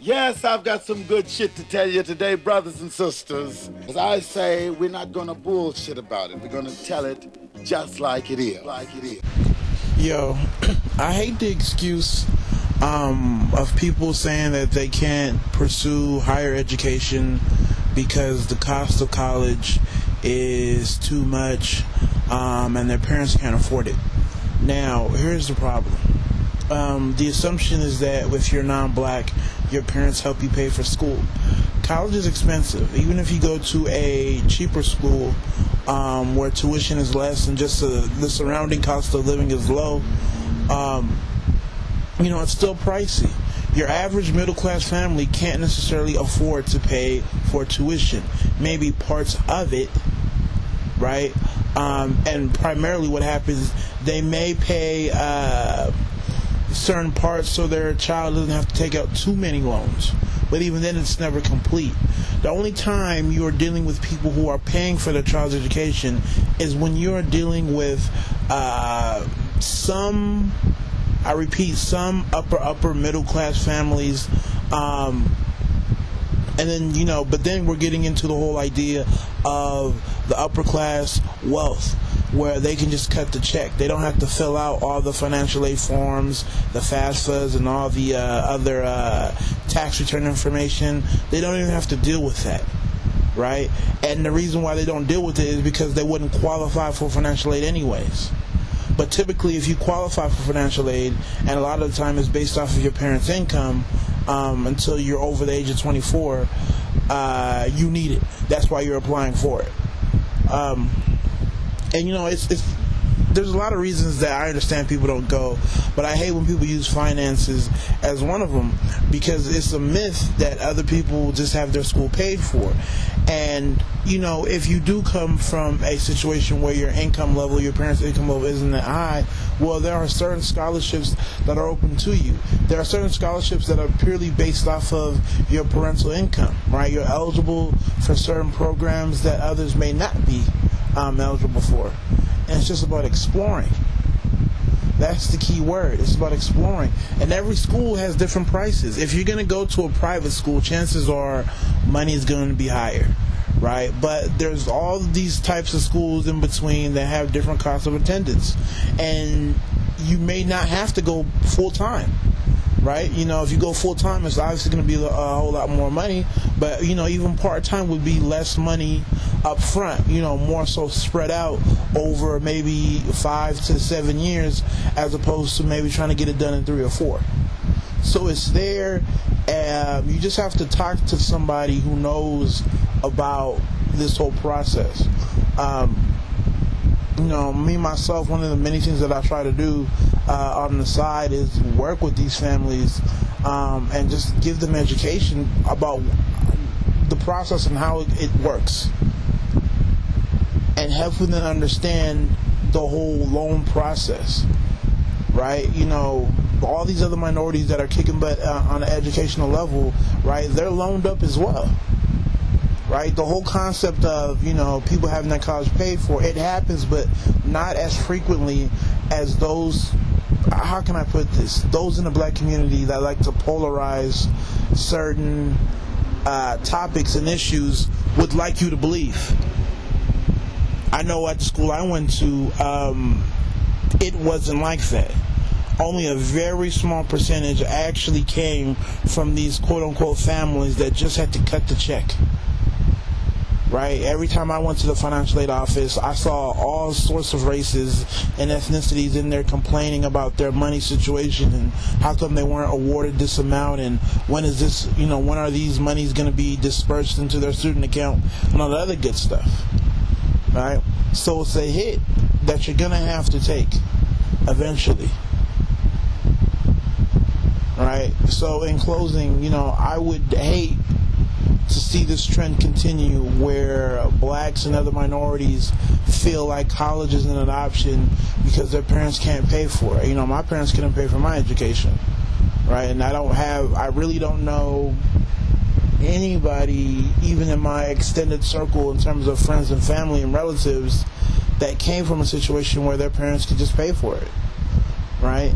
Yes, I've got some good shit to tell you today, brothers and sisters. As I say, we're not gonna bullshit about it. We're gonna tell it just like it is. Yo, I hate the excuse of people saying that they can't pursue higher education because the cost of college is too much and their parents can't afford it. Now, here's the problem. The assumption is that if you're non-black, your parents help you pay for school. College is expensive. Even if you go to a cheaper school where tuition is less and just the surrounding cost of living is low, it's still pricey. Your average middle-class family can't necessarily afford to pay for tuition. Maybe parts of it, right? And primarily what happens, they may pay certain parts so their child doesn't have to take out too many loans. But even then, it's never complete. The only time you are dealing with people who are paying for their child's education is when you are dealing with some upper middle class families, and then but then we're getting into the whole idea of the upper class wealth, where they can just cut the check. They don't have to fill out all the financial aid forms, the FAFSAs, and all the other tax return information. They don't even have to deal with that, right? And the reason why they don't deal with it is because they wouldn't qualify for financial aid anyways. But typically, if you qualify for financial aid, and a lot of the time it's based off of your parents' income, until you're over the age of 24, you need it. That's why you're applying for it. And there's a lot of reasons that I understand people don't go, but I hate when people use finances as one of them, because it's a myth that other people just have their school paid for. And if you do come from a situation where your parents' income level isn't that high, well, there are certain scholarships that are open to you. There are certain scholarships that are purely based off of your parental income, right? You're eligible for certain programs that others may not be eligible for. And it's just about exploring. That's the key word. It's about exploring. And every school has different prices. If you're going to go to a private school, chances are money is going to be higher, right? But there's all these types of schools in between that have different costs of attendance. And you may not have to go full-time, right? If you go full-time, it's obviously going to be a whole lot more money. But, even part-time would be less money up front, more so spread out over maybe 5 to 7 years, as opposed to maybe trying to get it done in 3 or 4. So it's there. You just have to talk to somebody who knows about this whole process. Me, myself, one of the many things that I try to do on the side is work with these families and just give them education about the process and how it works, and helping them understand the whole loan process, right? All these other minorities that are kicking butt on an educational level, right? They're loaned up as well, right? The whole concept of, people having their college paid for, it happens, but not as frequently as those, how can I put this? Those in the black community that like to polarize certain topics and issues would like you to believe. I know at the school I went to, it wasn't like that. Only a very small percentage actually came from these quote-unquote families that just had to cut the check, right? Every time I went to the financial aid office, I saw all sorts of races and ethnicities in there complaining about their money situation and how come they weren't awarded this amount, and when is this, when are these monies going to be dispersed into their student account, and all the other good stuff, right? So it's a hit that you're going to have to take eventually, right? So in closing, I would hate to see this trend continue where blacks and other minorities feel like college isn't an option because their parents can't pay for it. My parents couldn't pay for my education, right? And I really don't know anybody, even in my extended circle in terms of friends and family and relatives, that came from a situation where their parents could just pay for it, right?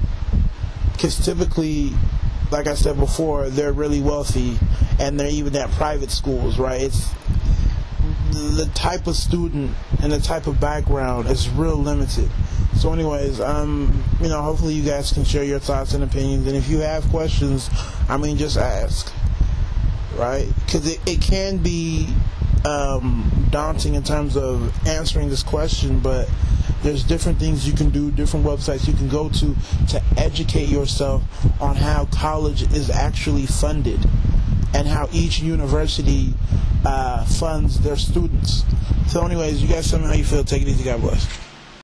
Because typically like I said before, they're really wealthy, and they're even at private schools, right? It's the type of student and the type of background is real limited. So anyways, hopefully you guys can share your thoughts and opinions, and if you have questions, just ask, right? Because it can be daunting in terms of answering this question, but there's different things you can do, different websites you can go to educate yourself on how college is actually funded and how each university funds their students. So anyways, you guys tell me how you feel. Take it easy. God bless.